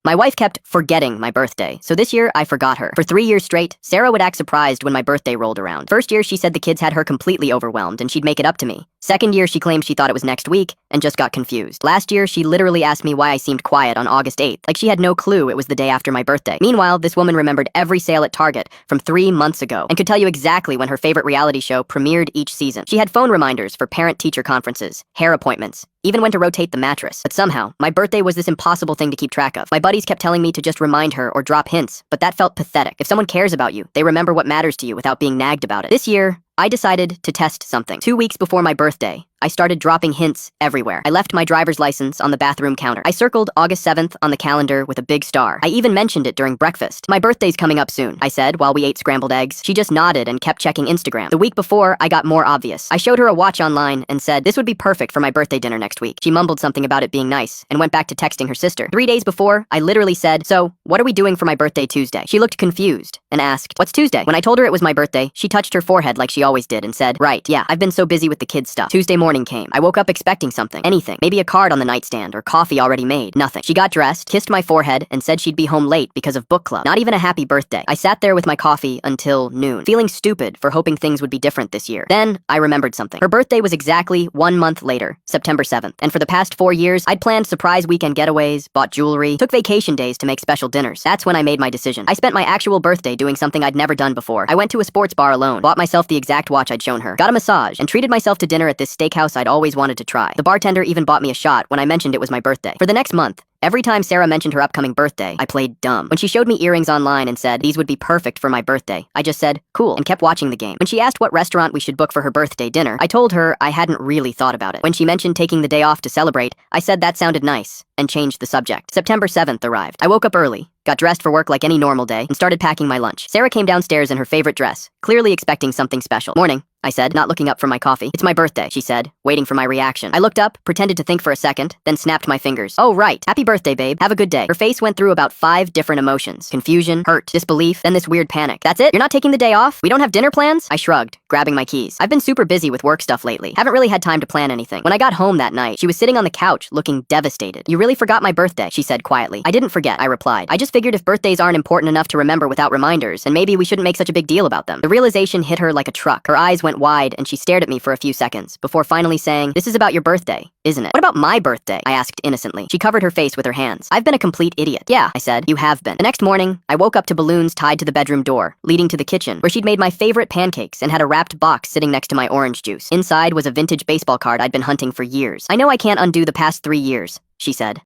My wife kept forgetting my birthday, so this year I forgot her. For 3 years straight, Sarah would act surprised when my birthday rolled around. First year, she said the kids had her completely overwhelmed and she'd make it up to me. Second year, she claimed she thought it was next week and just got confused. Last year, she literally asked me why I seemed quiet on August 8th, like she had no clue it was the day after my birthday. Meanwhile, this woman remembered every sale at Target from 3 months ago and could tell you exactly when her favorite reality show premiered each season. She had phone reminders for parent-teacher conferences, hair appointments, even when to rotate the mattress. But somehow, my birthday was this impossible thing to keep track of. My buddies kept telling me to just remind her or drop hints, but that felt pathetic. If someone cares about you, they remember what matters to you without being nagged about it. This year, I decided to test something. 2 weeks before my birthday, I started dropping hints everywhere. I left my driver's license on the bathroom counter. I circled August 7th on the calendar with a big star. I even mentioned it during breakfast. My birthday's coming up soon, I said while we ate scrambled eggs. She just nodded and kept checking Instagram. The week before, I got more obvious. I showed her a watch online and said, this would be perfect for my birthday dinner next week. She mumbled something about it being nice and went back to texting her sister. 3 days before, I literally said, so, what are we doing for my birthday Tuesday? She looked confused and asked, what's Tuesday? When I told her it was my birthday, she touched her forehead like she always did and said, right, yeah, I've been so busy with the kids stuff. Tuesday morning came. I woke up expecting something, anything, maybe a card on the nightstand or coffee already made. Nothing. She got dressed, kissed my forehead, and said she'd be home late because of book club. Not even a happy birthday. I sat there with my coffee until noon, feeling stupid for hoping things would be different this year. Then I remembered something. Her birthday was exactly 1 month later, September 7th, and for the past 4 years, I'd planned surprise weekend getaways, bought jewelry, took vacation days to make special dinners. That's when I made my decision. I spent my actual birthday doing something I'd never done before. I went to a sports bar alone, bought myself the exact watch I'd shown her, got a massage, and treated myself to dinner at this steakhouse I'd always wanted to try. The bartender even bought me a shot when I mentioned it was my birthday. For the next month, every time Sarah mentioned her upcoming birthday, I played dumb. When she showed me earrings online and said, these would be perfect for my birthday, I just said, cool, and kept watching the game. When she asked what restaurant we should book for her birthday dinner, I told her I hadn't really thought about it. When she mentioned taking the day off to celebrate, I said that sounded nice, and changed the subject. September 7th arrived. I woke up early, got dressed for work like any normal day, and started packing my lunch. Sarah came downstairs in her favorite dress, clearly expecting something special. Morning, I said, not looking up from my coffee. It's my birthday, she said, waiting for my reaction. I looked up, pretended to think for a second, then snapped my fingers. Oh, right. Happy birthday, babe. Have a good day. Her face went through about 5 different emotions. Confusion, hurt, disbelief, then this weird panic. That's it? You're not taking the day off? We don't have dinner plans? I shrugged, grabbing my keys. I've been super busy with work stuff lately. Haven't really had time to plan anything. When I got home that night, she was sitting on the couch, looking devastated. You really forgot my birthday, she said quietly. I didn't forget, I replied. I just figured if birthdays aren't important enough to remember without reminders, and maybe we shouldn't make such a big deal about them. The realization hit her like a truck. Her eyes went wide, and she stared at me for a few seconds, before finally saying, this is about your birthday, isn't it? What about my birthday? I asked innocently. She covered her face with her hands. I've been a complete idiot. Yeah, I said. You have been. The next morning, I woke up to balloons tied to the bedroom door, leading to the kitchen, where she'd made my favorite pancakes and had a wrapped box sitting next to my orange juice. Inside was a vintage baseball card I'd been hunting for years. I know I can't undo the past 3 years, she said.